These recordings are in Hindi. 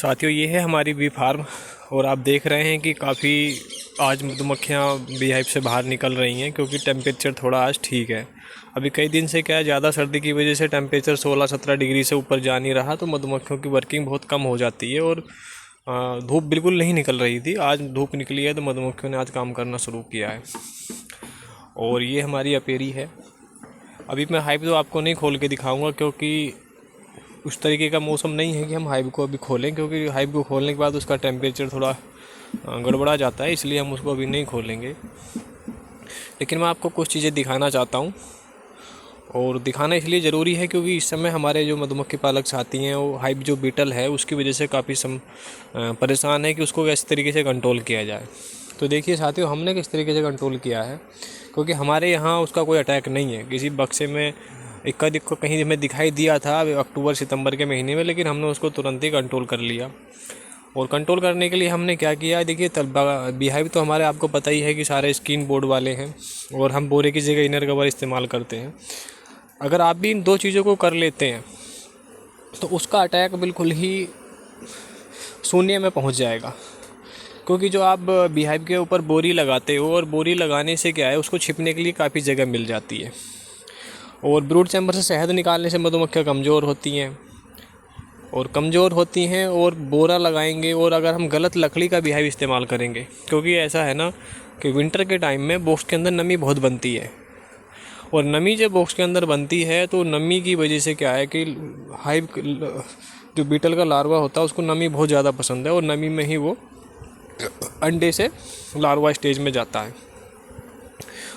साथियों, ये है हमारी बी फार्म और आप देख रहे हैं कि काफ़ी आज मधुमक्खियाँ बी हाइव से बाहर निकल रही हैं क्योंकि टेम्परेचर थोड़ा आज ठीक है। अभी कई दिन से क्या है, ज़्यादा सर्दी की वजह से टेम्परेचर 16-17 डिग्री से ऊपर जा नहीं रहा, तो मधुमक्खियों की वर्किंग बहुत कम हो जाती है और धूप बिल्कुल नहीं निकल रही थी। आज धूप निकली है तो मधुमक्खियों ने आज काम करना शुरू किया है। और ये हमारी अपेरी है। अभी मैं हाइव तो आपको नहीं खोल के दिखाऊंगा क्योंकि उस तरीके का मौसम नहीं है कि हम हाइव को अभी खोलें, क्योंकि हाइव को खोलने के बाद उसका टेम्परेचर थोड़ा गड़बड़ा जाता है, इसलिए हम उसको अभी नहीं खोलेंगे। लेकिन मैं आपको कुछ चीज़ें दिखाना चाहता हूँ और दिखाना इसलिए ज़रूरी है क्योंकि इस समय हमारे जो मधुमक्खी पालक साथी हैं वो हाइव जो बीटल है उसकी वजह से काफ़ी परेशान है कि उसको किस तरीके से कंट्रोल किया जाए। तो देखिए साथियों, हमने किस तरीके से कंट्रोल किया है, क्योंकि हमारे यहाँ उसका कोई अटैक नहीं है। किसी बक्से में इक्का दिक्का कहीं हमें दिखाई दिया था अक्टूबर सितंबर के महीने में, लेकिन हमने उसको तुरंत ही कंट्रोल कर लिया। और कंट्रोल करने के लिए हमने क्या किया, देखिए बी हाइव तो हमारे आपको पता ही है कि सारे स्किन बोर्ड वाले हैं और हम बोरे की जगह इनर कवर इस्तेमाल करते हैं। अगर आप भी इन दो चीज़ों को कर लेते हैं तो उसका अटैक बिल्कुल ही शून्य में पहुंच जाएगा। क्योंकि जो आप बी हाइव के ऊपर बोरी लगाते हो, और बोरी लगाने से क्या है, उसको छिपने के लिए काफ़ी जगह मिल जाती है। और ब्रूड चैम्बर से शहद निकालने से मधुमक्खियाँ कमज़ोर होती हैं और बोरा लगाएंगे। और अगर हम गलत लकड़ी का बी हाइव इस्तेमाल करेंगे, क्योंकि ऐसा है ना कि विंटर के टाइम में बॉक्स के अंदर नमी बहुत बनती है, और नमी जब बॉक्स के अंदर बनती है तो नमी की वजह से क्या है कि हाइव जो बीटल का लार्वा होता है उसको नमी बहुत ज़्यादा पसंद है, और नमी में ही वो अंडे से लार्वा स्टेज में जाता है।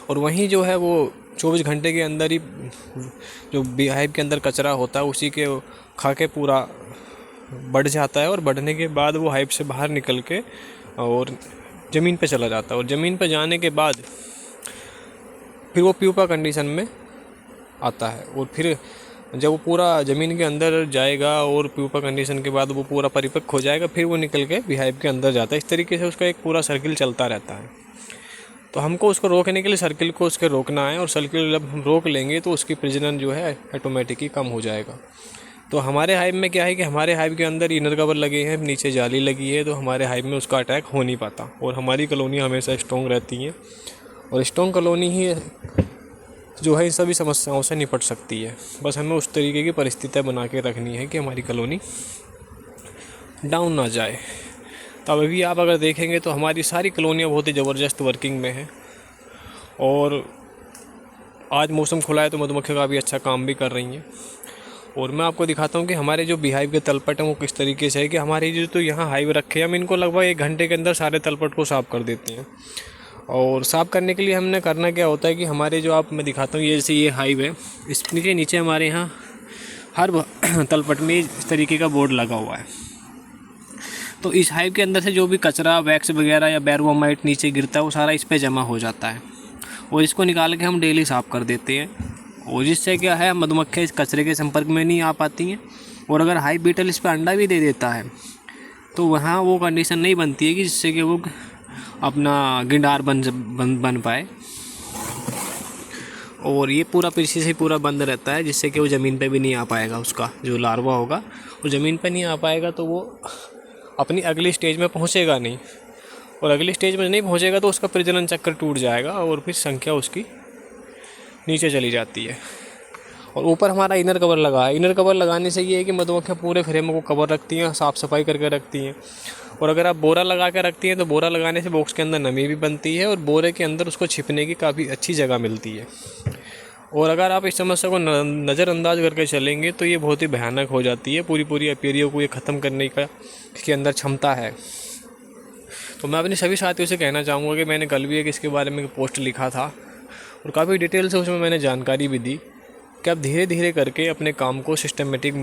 और वहीं जो है वो 24 घंटे के अंदर ही जो बी हाइव के अंदर कचरा होता है उसी के खा के पूरा बढ़ जाता है, और बढ़ने के बाद वो हाइव से बाहर निकल के और ज़मीन पे चला जाता है। और ज़मीन पे जाने के बाद फिर वो प्यूपा कंडीशन में आता है, और फिर जब वो पूरा ज़मीन के अंदर जाएगा और प्यूपा कंडीशन के बाद वो पूरा परिपक्व हो जाएगा, फिर वो निकल के बी हाइव के अंदर जाता है। इस तरीके से उसका एक पूरा सर्किल चलता रहता है। तो हमको उसको रोकने के लिए सर्किल को उसके रोकना है, और सर्किल जब हम रोक लेंगे तो उसकी प्रजनन जो है ऑटोमेटिकली कम हो जाएगा। तो हमारे हाइव में क्या है कि हमारे हाइव के अंदर इनर कवर लगे हैं, नीचे जाली लगी है, तो हमारे हाइव में उसका अटैक हो नहीं पाता, और हमारी कॉलोनी हमेशा स्ट्रॉन्ग रहती हैं। और स्ट्रॉन्ग कॉलोनी ही जो है इन सभी समस्याओं से निपट सकती है। बस हमें उस तरीके की परिस्थितियाँ बना के रखनी है कि हमारी कॉलोनी डाउन ना जाए। तो अभी आप अगर देखेंगे तो हमारी सारी कॉलोनियाँ बहुत ही ज़बरदस्त वर्किंग में हैं, और आज मौसम खुला है तो मधुमक्खियाँ काफ़ी अच्छा काम भी कर रही हैं। और मैं आपको दिखाता हूँ कि हमारे जो बी हाइव के तलपट हैं वो किस तरीके से है कि हमारे जो तो यहाँ हाइव रखे हैं, हम इनको लगभग 1 घंटे के अंदर सारे तलपट को साफ़ कर देते हैं। और साफ़ करने के लिए हमने करना क्या होता है कि हमारे जो मैं दिखाता हूँ, ये जैसे ये हाइव है, इसके नीचे हमारे यहाँ हर तलपट में इस तरीके का बोर्ड लगा हुआ है। तो इस हाइव के अंदर से जो भी कचरा, वैक्स वगैरह या बैरवोमाइट नीचे गिरता है वो सारा इस पे जमा हो जाता है, और इसको निकाल के हम डेली साफ़ कर देते हैं। और जिससे क्या है, मधुमक्खियाँ इस कचरे के संपर्क में नहीं आ पाती हैं। और अगर हाइव बीटल इस पर अंडा भी दे देता है तो वहाँ वो कंडीशन नहीं बनती है कि जिससे कि वो अपना गिंडार बन पाए। और ये पूरा पीछे से पूरा बंद रहता है, जिससे कि वो ज़मीन पे भी नहीं आ पाएगा। उसका जो लार्वा होगा वो ज़मीन पे नहीं आ पाएगा, तो वो अपनी अगली स्टेज में पहुँचेगा नहीं, और अगली स्टेज में नहीं पहुँचेगा तो उसका प्रजनन चक्र टूट जाएगा और फिर संख्या उसकी नीचे चली जाती है। और ऊपर हमारा इनर कवर लगा है। इनर कवर लगाने से ये है कि मधुमक्खियाँ पूरे फ्रेम को कवर रखती हैं, साफ़ सफाई करके रखती हैं। और अगर आप बोरा लगा के रखती हैं तो बोरा लगाने से बॉक्स के अंदर नमी भी बनती है, और बोरे के अंदर उसको छिपने की काफ़ी अच्छी जगह मिलती है। और अगर आप इस समस्या को नज़रअंदाज करके चलेंगे तो ये बहुत ही भयानक हो जाती है। पूरी एपीरियो को ये ख़त्म करने का इसके अंदर क्षमता है। तो मैं अपने सभी साथियों से कहना चाहूँगा कि मैंने कल भी एक इसके बारे में पोस्ट लिखा था, और काफ़ी डिटेल से उसमें मैंने जानकारी भी दी कि आप धीरे धीरे करके अपने काम को सिस्टमेटिक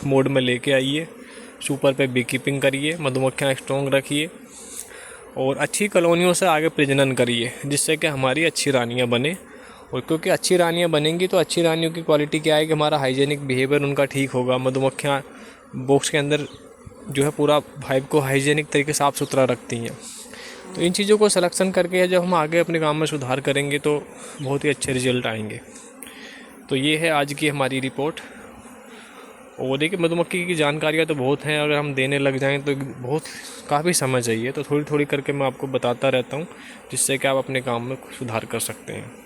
मोड में लेके आइए, सुपर पे बी कीपिंग करिए, मधुमक्खियाँ स्ट्रॉन्ग रखिए, और अच्छी कॉलोनियों से आगे प्रजनन करिए, जिससे कि हमारी अच्छी रानियाँ बने। और क्योंकि अच्छी रानियाँ बनेंगी तो अच्छी रानियों की क्वालिटी क्या है कि हमारा हाइजेनिक बिहेवियर उनका ठीक होगा। मधुमक्खियाँ बॉक्स के अंदर जो है पूरा हाइव को हाइजेनिक तरीके साफ़ सुथरा रखती हैं। तो इन चीज़ों को सिलेक्शन करके जब हम आगे अपने काम में सुधार करेंगे तो बहुत ही अच्छे रिजल्ट आएंगे। तो ये है आज की हमारी रिपोर्ट, और देखिए मधुमक्खी की जानकारियाँ तो बहुत हैं, अगर हम देने लग जाएं तो बहुत काफ़ी समय चाहिए, तो थोड़ी थोड़ी करके मैं आपको बताता रहता हूँ, जिससे कि आप अपने काम में सुधार कर सकते हैं।